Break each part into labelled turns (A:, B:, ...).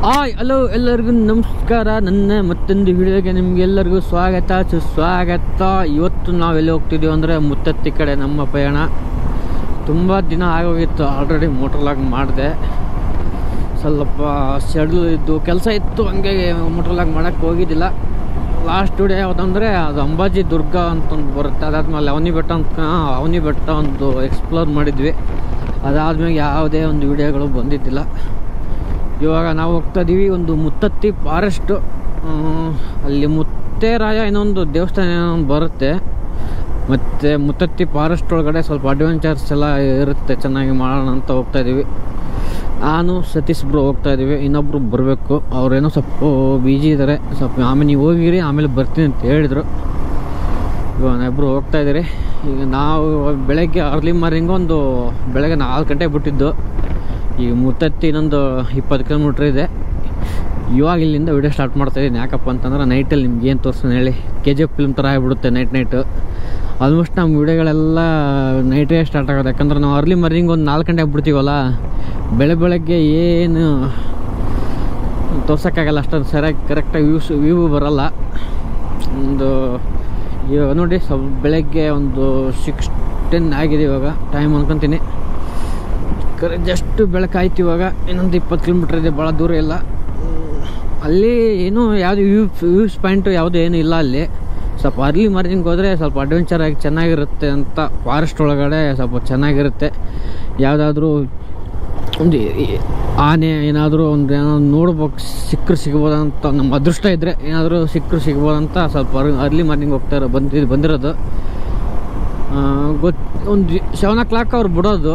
A: Hello ಎಲ್ಲರಿಗೂ ನಮಸ್ಕಾರ. ನನ್ನ ಮತ್ತೊಂದು ವಿಡಿಯೋಗೆ ನಿಮಗೆಲ್ಲರಿಗೂ ಸ್ವಾಗತ ಸುಸ್ವಾಗತ. ಇವತ್ತು ನಾವೆಲ್ಲಿ ಹೋಗ್ತಿದ್ದೀವಿ ಅಂದರೆ ಮುತ್ತತ್ತಿ ಕಡೆ ನಮ್ಮ ಪಯಣ. ತುಂಬ ದಿನ ಆಗೋಗಿತ್ತು, ಆಲ್ರೆಡಿ ಮೋಟರ್ ಲಾಗ್ ಮಾಡಿದೆ. ಸ್ವಲ್ಪ ಶೆಡ್ಯೂಲ್ ಇದ್ದು ಕೆಲಸ ಇತ್ತು, ಹಂಗೆ ಮೋಟರ್ ಲಾಗ್ ಮಾಡೋಕ್ಕೆ ಹೋಗಿದ್ದಿಲ್ಲ. ಲಾಸ್ಟ್ ವಿಡಿಯೋ ಯಾವುದಂದರೆ ಅದು ಅಂಬಾಜಿ ದುರ್ಗ ಅಂತಂದು ಬರುತ್ತೆ. ಅದಾದ್ಮೇಲೆ ಅವನಿ ಬೆಟ್ಟ ಒಂದು ಎಕ್ಸ್ಪ್ಲೋರ್ ಮಾಡಿದ್ವಿ. ಅದಾದ್ಮೇಲೆ ಯಾವುದೇ ಒಂದು ವಿಡಿಯೋಗಳು ಬಂದಿದ್ದಿಲ್ಲ. ಇವಾಗ ನಾವು ಹೋಗ್ತಾ ಇದ್ದೀವಿ ಒಂದು ಮುತ್ತತ್ತಿ ಫಾರೆಸ್ಟು. ಅಲ್ಲಿ ಮುತ್ತೇರಾಯ ಇನ್ನೊಂದು ದೇವಸ್ಥಾನ ಏನೊಂದು ಬರುತ್ತೆ. ಮತ್ತು ಮುತ್ತತ್ತಿ ಫಾರೆಸ್ಟ್ ಒಳಗಡೆ ಸ್ವಲ್ಪ ಅಡ್ವೆಂಚರ್ಸ್ ಎಲ್ಲ ಇರುತ್ತೆ, ಚೆನ್ನಾಗಿ ಮಾಡೋಣ ಅಂತ ಹೋಗ್ತಾ ಇದ್ದೀವಿ. ನಾನು ಸತೀಶ್ ಬ್ರೋ ಹೋಗ್ತಾ ಇದ್ದೀವಿ, ಇನ್ನೊಬ್ರು ಬರಬೇಕು. ಅವ್ರೇನೋ ಸ್ವಲ್ಪ ಬಿಜಿ ಇದ್ದಾರೆ. ಸ್ವಲ್ಪ ಆಮೇಲೆ ನೀವು ಹೋಗಿರಿ, ಆಮೇಲೆ ಬರ್ತೀನಿ ಅಂತ ಹೇಳಿದರು. ಇವಾಗ ಇಬ್ಬರು ಹೋಗ್ತಾ ಇದ್ದೀರಿ. ಈಗ ನಾವು ಬೆಳಗ್ಗೆ ಅರ್ಲಿ ಮಾರ್ನಿಂಗ್ ಒಂದು ಬೆಳಗ್ಗೆ 4 ಗಂಟೆಗೆ ಬಿಟ್ಟಿದ್ದು. ಈಗ ಮುತ್ತತ್ತಿ ಇನ್ನೊಂದು 20 ಕಿಲೋಮೀಟ್ರ್ ಇದೆ. ಇವಾಗ ಇಲ್ಲಿಂದ ವಿಡಿಯೋ ಸ್ಟಾರ್ಟ್ ಮಾಡ್ತಾಯಿದ್ದೀನಿ. ಯಾಕಪ್ಪ ಅಂತಂದ್ರೆ ನೈಟಲ್ಲಿ ನಿಮ್ಗೆ ಏನು ತೋರಿಸ್ತಾನೆ ಹೇಳಿ, KGF ಫಿಲ್ಮ್ ಥರ ಆಗಿಬಿಡುತ್ತೆ ನೈಟು. ಆಲ್ಮೋಸ್ಟ್ ನಮ್ಮ ವಿಡಿಯೋಗಳೆಲ್ಲ ನೈಟೇ ಸ್ಟಾರ್ಟ್ ಆಗೋದು. ಯಾಕಂದ್ರೆ ನಾವು ಅರ್ಲಿ ಮಾರ್ನಿಂಗ್ ಒಂದು 4 ಗಂಟೆಗೆ ಬಿಡ್ತೀವಲ್ಲ, ಬೆಳಗ್ಗೆ ಏನು ತೋರ್ಸೋಕ್ಕಾಗಲ್ಲ, ಅಷ್ಟೊಂದು ಸರಿಯಾಗಿ ಕರೆಕ್ಟಾಗಿ ವ್ಯೂ ಬರೋಲ್ಲ. ಒಂದು ಇವಾಗ ನೋಡಿ ಸ್ವಲ್ಪ ಬೆಳಗ್ಗೆ ಒಂದು 6:10 ಆಗಿದೆ ಇವಾಗ ಟೈಮ್ ಅನ್ಕೊತೀನಿ. ಜಸ್ಟ್ ಬೆಳಕಾಯ್ತು. ಇವಾಗ ಇನ್ನೊಂದು 20 ಕಿಲೋಮೀಟ್ರ್ ಇದೆ, ಭಾಳ ದೂರ ಇಲ್ಲ. ಅಲ್ಲಿ ಏನೂ ಯಾವುದು ವ್ಯೂಸ್ ಪಾಯಿಂಟು ಯಾವುದು ಏನೂ ಇಲ್ಲ. ಅಲ್ಲಿ ಸ್ವಲ್ಪ ಅರ್ಲಿ ಮಾರ್ನಿಂಗ್ ಹೋದರೆ ಸ್ವಲ್ಪ ಅಡ್ವೆಂಚರ್ ಆಗಿ ಚೆನ್ನಾಗಿರುತ್ತೆ ಅಂತ. ಫಾರೆಸ್ಟ್ ಒಳಗಡೆ ಸ್ವಲ್ಪ ಚೆನ್ನಾಗಿರುತ್ತೆ. ಯಾವುದಾದ್ರೂ ಒಂದು ಆನೆ ಏನಾದರೂ ಒಂದು ಏನಾದ್ರು ನೋಡ್ಬೇಕು, ಸಿಗ್ಬೋದಂತ ನಮ್ಮ ಅದೃಷ್ಟ ಇದ್ದರೆ ಏನಾದರೂ ಸಿಗ್ಬೋದಂತ ಸ್ವಲ್ಪ ಅರ್ಲಿ ಮಾರ್ನಿಂಗ್ ಬಂದಿರೋದು. ಒಂದು 7 o'clock ಅವ್ರು ಬಿಡೋದು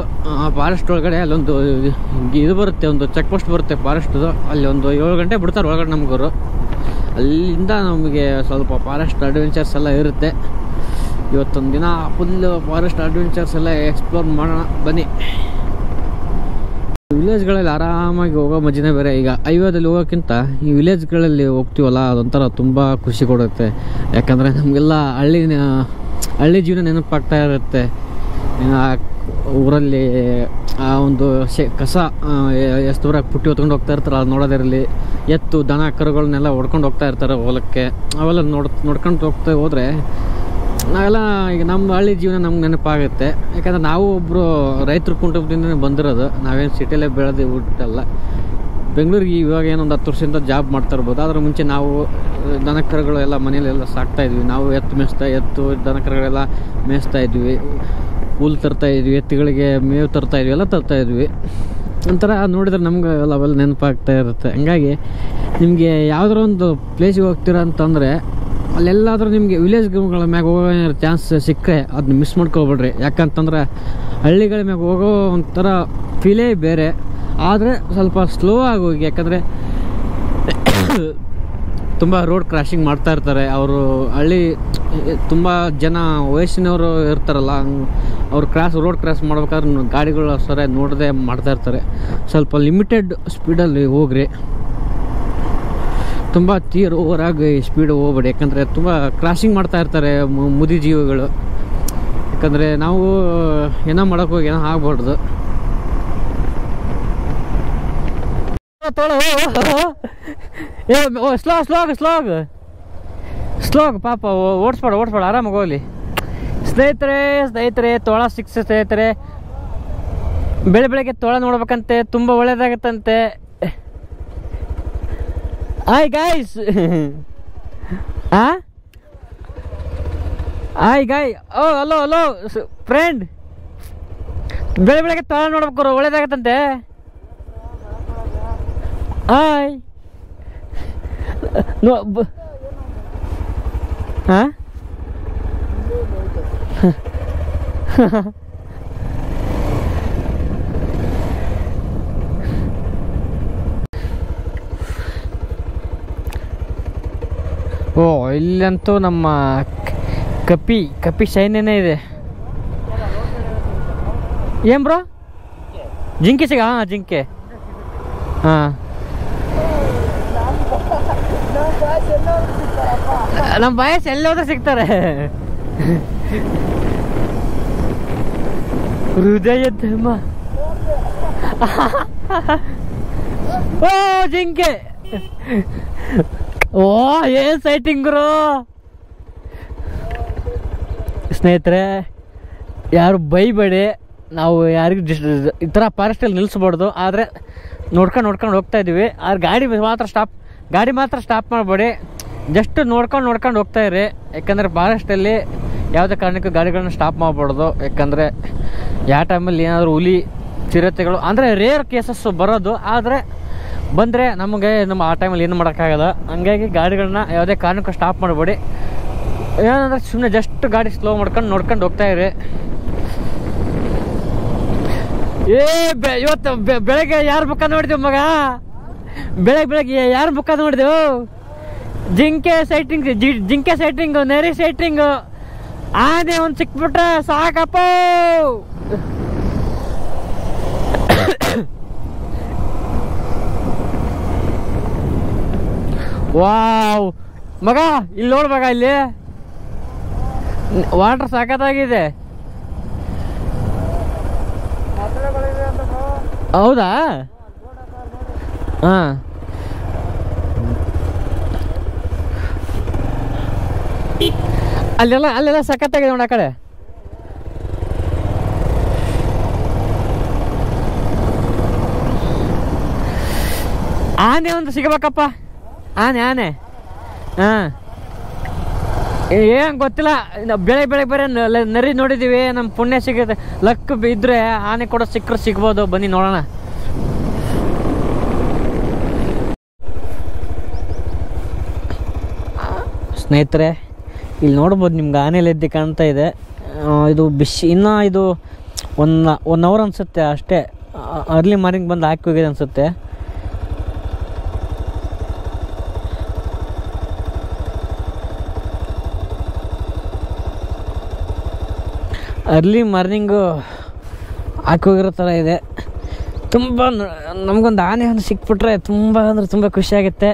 A: ಫಾರೆಸ್ಟ್ ಒಳಗಡೆ. ಅಲ್ಲೊಂದು ಇದು ಬರುತ್ತೆ, ಒಂದು ಚೆಕ್ ಪೋಸ್ಟ್ ಬರುತ್ತೆ ಫಾರೆಸ್ಟ್ದು. ಅಲ್ಲಿ ಒಂದು 7 ಗಂಟೆ ಬಿಡ್ತಾರೆ ಒಳಗಡೆ ನಮಗವರು. ಅಲ್ಲಿಂದ ನಮಗೆ ಸ್ವಲ್ಪ ಫಾರೆಸ್ಟ್ ಅಡ್ವೆಂಚರ್ಸ್ ಎಲ್ಲ ಇರುತ್ತೆ. ಇವತ್ತೊಂದು ದಿನ ಫುಲ್ ಫಾರೆಸ್ಟ್ ಅಡ್ವೆಂಚರ್ಸ್ ಎಲ್ಲ ಎಕ್ಸ್ಪ್ಲೋರ್ ಮಾಡೋಣ ಬನ್ನಿ. ವಿಲೇಜ್ಗಳಲ್ಲಿ ಆರಾಮಾಗಿ ಹೋಗೋ ಮಜಾನೇ ಬೇರೆ. ಈಗ ಹೈವೇದಲ್ಲಿ ಹೋಗೋಕ್ಕಿಂತ ಈ ವಿಲೇಜ್ಗಳಲ್ಲಿ ಹೋಗ್ತೀವಲ್ಲ, ಅದೊಂಥರ ತುಂಬ ಖುಷಿ ಕೊಡುತ್ತೆ. ಯಾಕಂದರೆ ನಮಗೆಲ್ಲ ಹಳ್ಳಿ ಜೀವನ ನೆನಪಾಗ್ತಾ ಇರುತ್ತೆ. ಊರಲ್ಲಿ ಆ ಒಂದು ಕಸ ಎಷ್ಟು ದೂರ ಪುಟ್ಟಿ ಹೊತ್ಕೊಂಡು ಹೋಗ್ತಾ ಇರ್ತಾರೆ, ಅದು ನೋಡೋದಿರಲಿ. ಎತ್ತು ದನ ಕರುಗಳನ್ನೆಲ್ಲ ಹೊಡ್ಕೊಂಡು ಹೋಗ್ತಾ ಇರ್ತಾರೆ ಹೊಲಕ್ಕೆ. ಅವೆಲ್ಲ ನೋಡ್ಕೊಂಡು ಹೋದರೆ ನಾವೆಲ್ಲ ಈಗ ನಮ್ಮ ಹಳ್ಳಿ ಜೀವನ ನಮ್ಗೆ ನೆನಪಾಗುತ್ತೆ. ಯಾಕಂದರೆ ನಾವು ಒಬ್ಬರು ರೈತರ ಕುಟುಂಬದಿಂದ ಬಂದಿರೋದು. ನಾವೇನು ಸಿಟಿಯಲ್ಲೇ ಬೆಳೆದು ಊಟಲ್ಲ. ಬೆಂಗಳೂರಿಗೆ ಇವಾಗ ಏನೊಂದು 10 ವರ್ಷದಿಂದ ಜಾಬ್ ಮಾಡ್ತಾ ಇರ್ಬೋದು. ಅದ್ರ ಮುಂಚೆ ನಾವು ದನ ಕರುಗಳು ಎಲ್ಲ ಮನೆಯಲ್ಲೆಲ್ಲ ಸಾಕ್ತಾಯಿದ್ವಿ. ನಾವು ಎತ್ತು ದನ ಕರುಗಳೆಲ್ಲ ಮೇಯಿಸ್ತಾಯಿದ್ವಿ, ಹುಲ್ಲು ತರ್ತಾಯಿದ್ವಿ, ಎತ್ತುಗಳಿಗೆ ಮೇವು ತರ್ತಾಯಿದ್ವಿ, ಎಲ್ಲ ತರ್ತಾಯಿದ್ವಿ. ಒಂಥರ ನೋಡಿದ್ರೆ ನಮ್ಗೆ ಅವೆಲ್ಲ ನೆನಪಾಗ್ತಾ ಇರುತ್ತೆ. ಹಂಗಾಗಿ ನಿಮಗೆ ಯಾವುದಾರ ಒಂದು ಪ್ಲೇಸಿಗೆ ಹೋಗ್ತೀರ ಅಂತಂದರೆ ಅಲ್ಲೆಲ್ಲಾದರೂ ನಿಮಗೆ ವಿಲೇಜ್ಗಳ ಮ್ಯಾಗ ಹೋಗೋ ಚಾನ್ಸ್ ಸಿಕ್ಕರೆ ಅದನ್ನ ಮಿಸ್ ಮಾಡ್ಕೊಳ್ಬೇಡ್ರಿ. ಯಾಕಂತಂದ್ರೆ ಹಳ್ಳಿಗಳ ಮ್ಯಾಗ ಹೋಗೋ ಒಂಥರ ಫೀಲೇ ಬೇರೆ. ಆದರೆ ಸ್ವಲ್ಪ ಸ್ಲೋ ಆಗಿ ಹೋಗಿ, ಯಾಕಂದರೆ ತುಂಬ ರೋಡ್ ಕ್ರಾಶಿಂಗ್ ಮಾಡ್ತಾ ಇರ್ತಾರೆ ಅವರು. ತುಂಬ ಜನ ವಯಸ್ಸಿನವರು ಇರ್ತಾರಲ್ಲ, ಅವ್ರು ರೋಡ್ ಕ್ರಾಸ್ ಮಾಡ್ಬೇಕಾದ್ರೆ ಗಾಡಿಗಳು ಸರಿಯಾಗಿ ನೋಡದೆ ಮಾಡ್ತಾ ಇರ್ತಾರೆ. ಸ್ವಲ್ಪ ಲಿಮಿಟೆಡ್ ಸ್ಪೀಡಲ್ಲಿ ಹೋಗ್ರಿ, ತುಂಬ ಓವರಾಗಿ ಸ್ಪೀಡ್ ಹೋಗ್ಬೇಡಿ. ಯಾಕಂದರೆ ತುಂಬ ಕ್ರಾಶಿಂಗ್ ಮಾಡ್ತಾ ಇರ್ತಾರೆ ಮುದಿ ಜೀವಿಗಳು. ಯಾಕಂದರೆ ನಾವು ಏನೋ ಮಾಡೋಕ್ಕೋಗಿ ಏನೋ ಆಗ್ಬಾರ್ದು. ಸ್ಲೋಗ್ ಪಾಪ ಓಡಿಸ್ಬೇಡ, ಆರಾಮಾಗಿ ಹೋಗ್ಲಿ. ಸ್ನೇಹಿತರೆ ತೋಳ ಸಿಕ್ಸ್ ಸ್ನೇಹಿತರೆ. ಬೆಳಗ್ಗೆ ತೋಳ ನೋಡ್ಬೇಕಂತೆ, ತುಂಬ ಒಳ್ಳೇದಾಗತ್ತಂತೆ. Hi guys. Hello friend. ಬೆಳಗ್ಗೆ ತೋಳ ನೋಡ್ಬೇಕು, ಒಳ್ಳೇದಾಗತ್ತಂತೆ. ಹಾಯ್. ಇಲ್ಲಂತೂ ನಮ್ಮ ಕಪಿ ಶೈನೇನೇ ಇದೆ. ಏನ್ ಬ್ರೋ? ಜಿಂಕೆ ಜಿಂಕೆ. ಹಾಂ, ನಮ್ಮ ಬಾಯಸ್ ಎಲ್ಲೋದ್ರೂ ಸಿಗ್ತಾರೆ. ಹೃದಯ ಧರ್ಮ ಓ ಜಿಂಕೆ, ಓ ಏನ್ ಸೈಟಿಂಗ್ ಗುರು. ಸ್ನೇಹಿತರೆ ಯಾರು ಬೈಬೇಡಿ, ನಾವು ಯಾರಿಗೂ ಈ ಥರ ಫಾರೆಸ್ಟಲ್ಲಿ ನಿಲ್ಲಿಸ್ಬಾರ್ದು. ಆದರೆ ನೋಡ್ಕೊಂಡು ಹೋಗ್ತಾ ಇದ್ದೀವಿ. ಆದ್ರೆ ಗಾಡಿ ಮಾತ್ರ ಸ್ಟಾಪ್ ಮಾಡಬೇಡಿ. ಜಸ್ಟ್ ನೋಡ್ಕೊಂಡು ಹೋಗ್ತಾ ಇರಿ. ಯಾಕಂದರೆ ಫಾರೆಸ್ಟಲ್ಲಿ ಯಾವುದೇ ಕಾರಣಕ್ಕೂ ಗಾಡಿಗಳನ್ನ ಸ್ಟಾಪ್ ಮಾಡಬಾರ್ದು. ಯಾಕಂದರೆ ಯಾವ ಟೈಮಲ್ಲಿ ಏನಾದರೂ ಹುಲಿ ಚಿರತೆಗಳು ಅಂದರೆ ರೇರ್ ಕೇಸಸ್ ಬರೋದು. ಆದರೆ ಬಂದರೆ ನಮಗೆ ಆ ಟೈಮಲ್ಲಿ ಏನು ಮಾಡೋಕ್ಕಾಗಲ್ಲ. ಹಂಗಾಗಿ ಗಾಡಿಗಳನ್ನ ಯಾವುದೇ ಕಾರಣಕ್ಕೂ ಸ್ಟಾಪ್ ಮಾಡಬೇಡಿ. ಏನಂದ್ರೆ ಸುಮ್ಮನೆ ಜಸ್ಟ್ ಗಾಡಿ ಸ್ಲೋ ನೋಡ್ಕೊಂಡು ಹೋಗ್ತಾ ಇರಿ. ಇವತ್ತು ಬೆಳಗ್ಗೆ ಯಾರ ಮುಖ ನೋಡಿದೆವು ಮಗ? ಬೆಳಗ್ಗೆ ಯಾರ ಮುಖ ನೋಡಿದೆವು? ಜಿಂಕೆ ಸೈಟಿಂಗ್, ನೆರಿ ಸೈಟಿಂಗ್. ಆನೆ ಒಂದು ಸಿಕ್ಬಿಟ್ರೆ ಸಾಕಪ್ಪ. ವಾವ್ ಮಗ, ಇಲ್ಲಿ ನೋಡ್ ಮಗ, ಇಲ್ಲಿ ವಾಟರ್ ಸಾಕತ್ತಾಗಿದೆ. ಹೌದಾ? ಹಾ, ಅಲ್ಲೆಲ್ಲ ಸಖತ್ತಾಗಿದೆ ನೋಡಿ ಆ ಕಡೆ. ಆನೆ ಒಂದು ಸಿಗಬೇಕಪ್ಪ. ಆನೆ ಹಾ, ಏನ್ ಗೊತ್ತಿಲ್ಲ. ಬೆಳಗ್ಗೆ ಬೇರೆ ನರಿ ನೋಡಿದೀವಿ. ನಮ್ಮ ಪುಣ್ಯ ಸಿಗುತ್ತೆ, ಲಕ್ ಇದ್ರೆ ಆನೆ ಕೂಡ ಸಿಗ್ಬೋದು. ಬನ್ನಿ ನೋಡೋಣ. ಸ್ನೇಹಿತರೆ ಇಲ್ಲಿ ನೋಡ್ಬೋದು, ನಿಮ್ಗೆ ಆನೆಲೆ ಎದ್ದು ಕಾಣ್ತಾ ಇದೆ. ಇದು ಇನ್ನು ಇದು ಒನ್ ಅವರ್ ಅನ್ಸುತ್ತೆ ಅಷ್ಟೇ. ಅರ್ಲಿ ಮಾರ್ನಿಂಗ್ ಬಂದು ಹಾಕಿ ಹೋಗಿದೆ ಅನ್ಸುತ್ತೆ. ಅರ್ಲಿ ಮಾರ್ನಿಂಗು ಹಾಕಿ ಹೋಗಿರೋ ಥರ ಇದೆ. ತುಂಬ ನಮಗೊಂದು ಆನೆ ಒಂದು ಸಿಕ್ಬಿಟ್ರೆ ತುಂಬ ಖುಷಿಯಾಗುತ್ತೆ.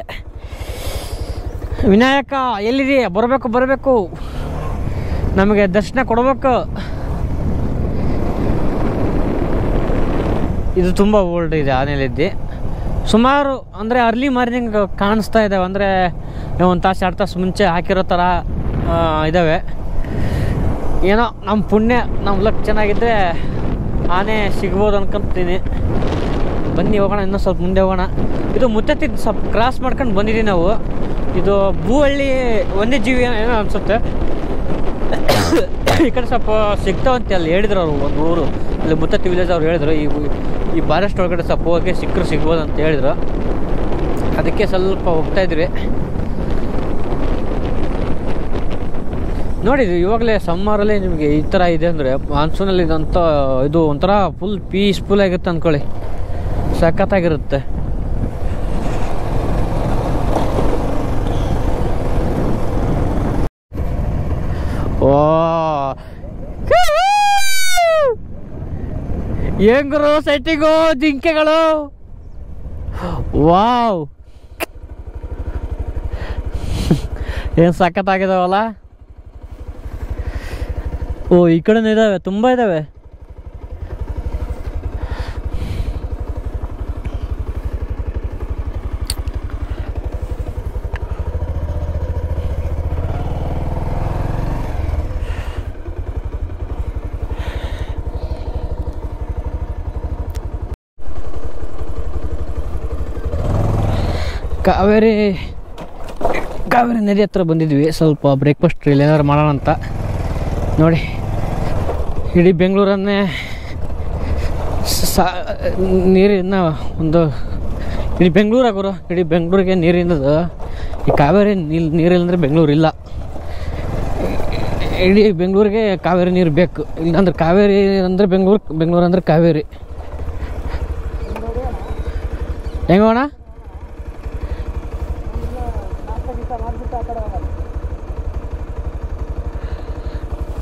A: ವಿನಾಯಕ ಎಲ್ಲಿದೆಯಾ? ಬರಬೇಕು, ನಮಗೆ ದರ್ಶನ ಕೊಡಬೇಕು. ಇದು ತುಂಬ ಓಲ್ಡ್ ಇದೆ ಆನೆಲಿದ್ದಿ. ಸುಮಾರು ಅಂದರೆ ಅರ್ಲಿ ಮಾರ್ನಿಂಗ್ ಕಾಣಿಸ್ತಾ ಇದ್ದಾವೆ. ಅಂದರೆ ಒಂದು ತಾಸು 2 ತಾಸು ಮುಂಚೆ ಹಾಕಿರೋ ಥರ ಇದ್ದಾವೆ. ಏನೋ ನಮ್ಮ ಪುಣ್ಯ, ನಮ್ಮ ಲಕ್ ಚೆನ್ನಾಗಿದ್ದರೆ ಆನೆ ಸಿಗ್ಬೋದು ಅನ್ಕೊಂತೀನಿ. ಬನ್ನಿ ಹೋಗೋಣ, ಇನ್ನೂ ಸ್ವಲ್ಪ ಮುಂದೆ ಹೋಗೋಣ. ಇದು ಮುತ್ತತ್ತಿದ್ದು ಸ್ವಲ್ಪ ಕ್ರಾಸ್ ಮಾಡ್ಕೊಂಡು ಬಂದಿದ್ದೀವಿ ನಾವು. ಇದು ಭೂಹಳ್ಳಿ ವನ್ಯಜೀವಿ ಏನೋ ಅನಿಸುತ್ತೆ. ಈ ಕಡೆ ಸ್ವಲ್ಪ ಸಿಗ್ತಾವಂತೆ ಅಲ್ಲಿ ಹೇಳಿದ್ರು ಅವರು. ಒಂದು ಊರು ಅಲ್ಲಿ ಮುತ್ತತ್ತಿ ವಿಲೇಜ್ ಅವ್ರು ಹೇಳಿದ್ರು, ಈ ಫಾರೆಸ್ಟ್ ಒಳಗಡೆ ಸ್ವಲ್ಪ ಹೋಗಿ ಸಿಗ್ಬೋದು ಅಂತ ಹೇಳಿದ್ರು. ಅದಕ್ಕೆ ಸ್ವಲ್ಪ ಹೋಗ್ತಾ ಇದ್ವಿ. ನೋಡಿದ್ವಿ ಇವಾಗಲೇ ಸಮ್ಮರಲ್ಲಿ ನಿಮಗೆ ಈ ಥರ ಇದೆ ಅಂದರೆ, ಮಾನ್ಸೂನಲ್ಲಿ ಇದಂತ ಇದು ಒಂಥರ ಫುಲ್ ಪೀಸ್ಫುಲ್ ಆಗಿರುತ್ತೆ ಅಂದ್ಕೊಳ್ಳಿ. ಸಖತ್ತಾಗಿರುತ್ತೆ. ಓ ಹೆಂಗರು ಸೈಟಿಂಗು ಜಿಂಕೆಗಳು. ವಾವ್, ಏನು ಸಖತ್ತಾಗಿದಾವಲ್ಲ. ಓ ಈ ಕಡೆನೂ ಇದ್ದಾವೆ, ತುಂಬ ಇದ್ದಾವೆ. ಕಾವೇರಿ ನದಿ ಹತ್ರ ಬಂದಿದ್ವಿ. ಸ್ವಲ್ಪ ಬ್ರೇಕ್ಫಾಸ್ಟ್ ಇಲ್ಲಿ ಏನಾದ್ರು ಮಾಡೋಣ ಅಂತ. ನೋಡಿ ಇಡೀ ಬೆಂಗಳೂರನ್ನೇ ನೀರಿನ ಇಡೀ ಬೆಂಗಳೂರಾಗೋರು, ಇಡೀ ಬೆಂಗಳೂರಿಗೆ ನೀರಿನದು. ಈ ಕಾವೇರಿ ನೀರಿಲ್ಲಂದರೆ ಬೆಂಗಳೂರಿಲ್ಲ. ಇಡೀ ಬೆಂಗಳೂರಿಗೆ ಕಾವೇರಿ ನೀರು ಬೇಕು. ಇಲ್ಲಾಂದ್ರೆ ಕಾವೇರಿ ಅಂದರೆ ಬೆಂಗಳೂರು ಅಂದರೆ ಕಾವೇರಿ. ಹೆಂಗೋಣ?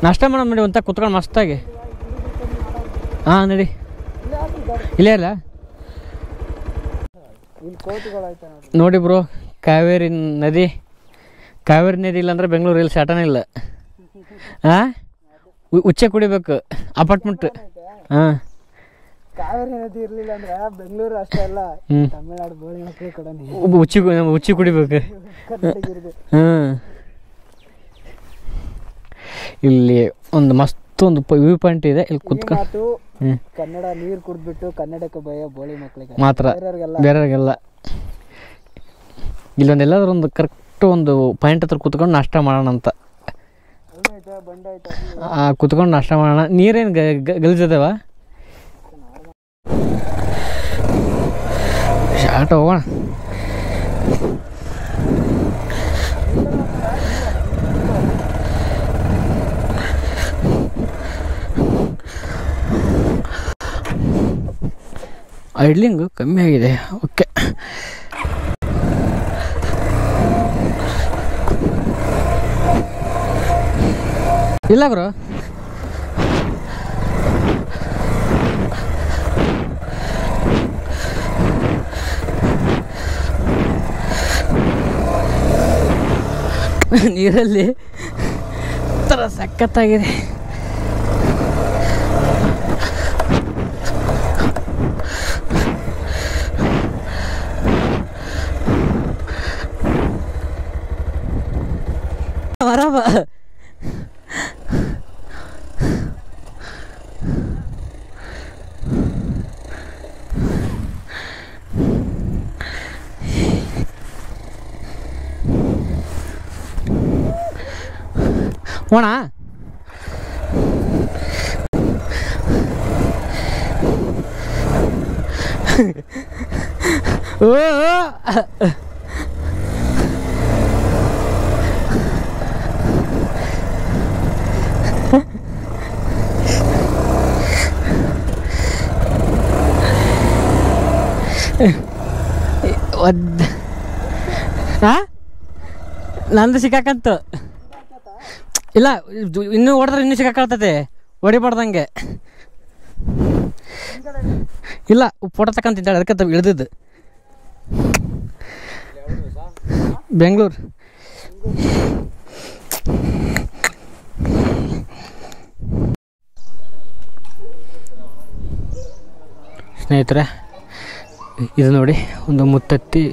A: ನಾಷ್ಟ ಮಾಡೋಣ ನಡಿ, ಅಂತ ಕುತ್ಕೊಂಡು ಮಸ್ತಾಗಿ. ಹಾಂ ನಡಿ, ಇಲ್ಲೇ ಇಲ್ಲ ನೋಡಿ ಬ್ರೋ. ಕಾವೇರಿ ನದಿ ಇಲ್ಲಾಂದ್ರೆ ಬೆಂಗಳೂರು ಇಲ್ಲಿ ಸ್ಯಾಟನೇ ಇಲ್ಲ. ಹಾಂ, ಉಚ್ಚೆ ಕುಡಿಬೇಕು ಅಪಾರ್ಟ್ಮೆಂಟ್. ಹಾಂ
B: ಕಾವೇರಿ ನದಿ ಇರ್ಲಿಲ್ಲ ಅಂದ್ರೆ ಬೆಂಗಳೂರು ಅಷ್ಟೇ ಅಲ್ಲ ತಮಿಳ್ನಾಡು ಬೋಳಿ ಮಕ್ಕಳು ಕೂಡ
A: ಉಚ್ಚಿ ಕುಡಿಬೇಕು. ಇಲ್ಲಿ ಒಂದು ಮಸ್ತ್ ಒಂದು ವ್ಯೂ ಪಾಯಿಂಟ್ ಇದೆ. ಇಲ್ಲಿ ಕುತ್ಕೊಂಡು
B: ಕನ್ನಡ ನೀರು ಕುಡಿದ್ಬಿಟ್ಟು ಕನ್ನಡಕ್ಕೆ ಭಯ ಬೋಳಿ ಮಕ್ಕಳಿಗೆ
A: ಮಾತ್ರ, ಬೇರೆಯವ್ರಿಗೆಲ್ಲ. ಇಲ್ಲೊಂದು ಎಲ್ಲಾದ್ರೂ ಒಂದು ಕರೆಕ್ಟ್ ಒಂದು ಪಾಯಿಂಟ್ ಹತ್ರ ಕುತ್ಕೊಂಡು ನಾಷ್ಟ ಮಾಡೋಣ ಅಂತ. ಕುತ್ಕೊಂಡು ನಾಷ್ಟ ಮಾಡೋಣ. ನೀರೇನು ಗಲೀಜದವ? ಶಾರ್ಟ್ ಹೋಗೋಣ. ಐಡ್ಲಿಂಗು ಕಮ್ಮಿ ಆಗಿದೆ. ಓಕೆ, ಇಲ್ಲ ಬ್ರೋ, ನೀರಲ್ಲಿ ಥರ ಸಖತ್ತಾಗಿದೆ. ಆರಾಮ ಹೋಣ. ಓ ನಂದು ಸಿಕ್ಕಾಕಂತು. ಇಲ್ಲ, ಇನ್ನೂ ಹೊಡೆದ್ರೆ ಇನ್ನೂ ಸಿಕ್ಕಾಕಳ್ತತೆ, ಹೊಡಿಬಾರ್ದಂಗೆ. ಇಲ್ಲ, ಫೋಟೋ ತಗೊಂತಿದ್ದಾಳೆ, ಅದಕ್ಕೆ ಇಳಿದಿದ್ದು. ಬೆಂಗಳೂರು. ಸ್ನೇಹಿತರೆ, ಇದು ನೋಡಿ, ಒಂದು ಮುತ್ತತ್ತಿ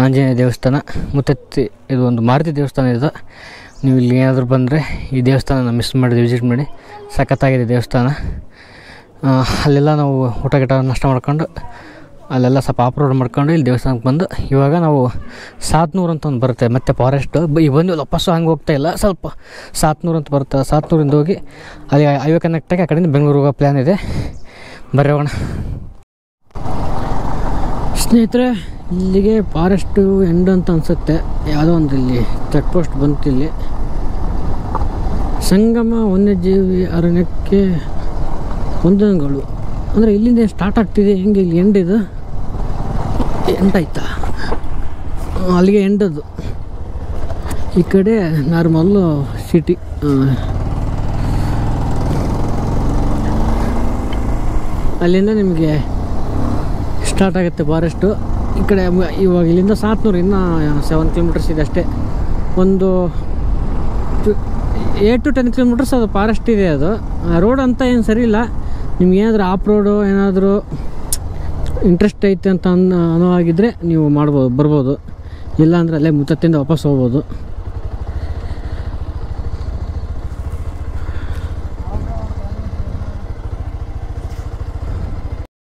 A: ಆಂಜನೇಯ ದೇವಸ್ಥಾನ. ಮುತ್ತತ್ತಿ ಇದು ಒಂದು ಮಾರುತಿ ದೇವಸ್ಥಾನ ಇದು. ನೀವು ಇಲ್ಲಿ ಏನಾದರೂ ಬಂದರೆ ಈ ದೇವಸ್ಥಾನ ಮಿಸ್ ಮಾಡಿದೆ, ವಿಸಿಟ್ ಮಾಡಿ. ಸಖತ್ತಾಗಿದೆ ದೇವಸ್ಥಾನ. ಅಲ್ಲೆಲ್ಲ ನಾವು ಊಟ ಗಿಟ ನಾಷ್ಟ ಮಾಡ್ಕೊಂಡು ಅಲ್ಲೆಲ್ಲ ಸ್ವಲ್ಪ ಆಫ್ ರೋಡ್ ಮಾಡ್ಕೊಂಡು ಇಲ್ಲಿ ದೇವಸ್ಥಾನಕ್ಕೆ ಬಂದು ಇವಾಗ ನಾವು ಸಾತ್ನೂರು ಅಂತ ಒಂದು ಬರುತ್ತೆ, ಮತ್ತು ಫಾರೆಸ್ಟ್ ಈಗ ಬಂದು ವಾಪಸ್ಸು ಹಂಗೆ ಹೋಗ್ತಾಯಿಲ್ಲ, ಸ್ವಲ್ಪ ಸಾತ್ನೂರು ಅಂತ ಬರುತ್ತೆ. ಸಾತ್ನೂರಿಂದ ಹೋಗಿ ಅಲ್ಲಿ ಹೈವೇ ಕನೆಕ್ಟಾಗಿ ಆ ಕಡೆಯಿಂದ ಬೆಂಗಳೂರು ಹೋಗೋ ಪ್ಲ್ಯಾನ್ ಇದೆ. ಬರ್ರಿ ಹೋಗೋಣ. ಸ್ನೇಹಿತರೆ, ಇಲ್ಲಿಗೆ ಫಾರೆಸ್ಟು ಎಂಡ್ ಅಂತ ಅನಿಸುತ್ತೆ. ಯಾವುದೋ ಒಂದು ಇಲ್ಲಿ ಚೆಕ್ ಪೋಸ್ಟ್ ಬಂತು. ಇಲ್ಲಿ ಸಂಗಮ ವನ್ಯಜೀವಿ ಅರಣ್ಯಕ್ಕೆ ವಂದನೆಗಳು ಅಂದರೆ ಇಲ್ಲಿಂದ ಸ್ಟಾರ್ಟ್ ಆಗ್ತಿದೆ. ಹೆಂಗೆ ಇಲ್ಲಿ ಎಂಡ್ ಇದು ಎಂಡ್ ಆಯ್ತಾ? ಅಲ್ಲಿಗೆ ಎಂಡದು. ಈ ಕಡೆ ನಾರ್ಮಲ್ಲು ಸಿಟಿ. ಅಲ್ಲಿಂದ ನಿಮಗೆ ಸ್ಟಾರ್ಟ್ ಆಗುತ್ತೆ ಫಾರೆಸ್ಟು. ಈ ಕಡೆ ಇವಾಗ ಇಲ್ಲಿಂದ ಸಾತ್ನೂರು ಇನ್ನೂ 7 ಕಿಲೋಮೀಟರ್ಸ್ ಇದೆ ಅಷ್ಟೇ. ಒಂದು 8 to 10 ಕಿಲೋಮೀಟರ್ಸ್ ಅದು ಫಾರೆಸ್ಟ್ ಇದೆ. ಅದು ರೋಡ್ ಅಂತ ಏನು ಸರಿ ಇಲ್ಲ. ನಿಮ್ಗೆ ಏನಾದರೂ ಆಫ್ ರೋಡು ಏನಾದರೂ ಇಂಟ್ರೆಸ್ಟ್ ಐತೆ ಅಂತ ಅನ್ನೋ ಆಗಿದ್ದರೆ ನೀವು ಮಾಡ್ಬೋದು, ಬರ್ಬೋದು. ಇಲ್ಲ ಅಂದರೆ ಅಲ್ಲೇ ಮುತ್ತತ್ತಿಂದ ವಾಪಸ್ ಹೋಗ್ಬೋದು.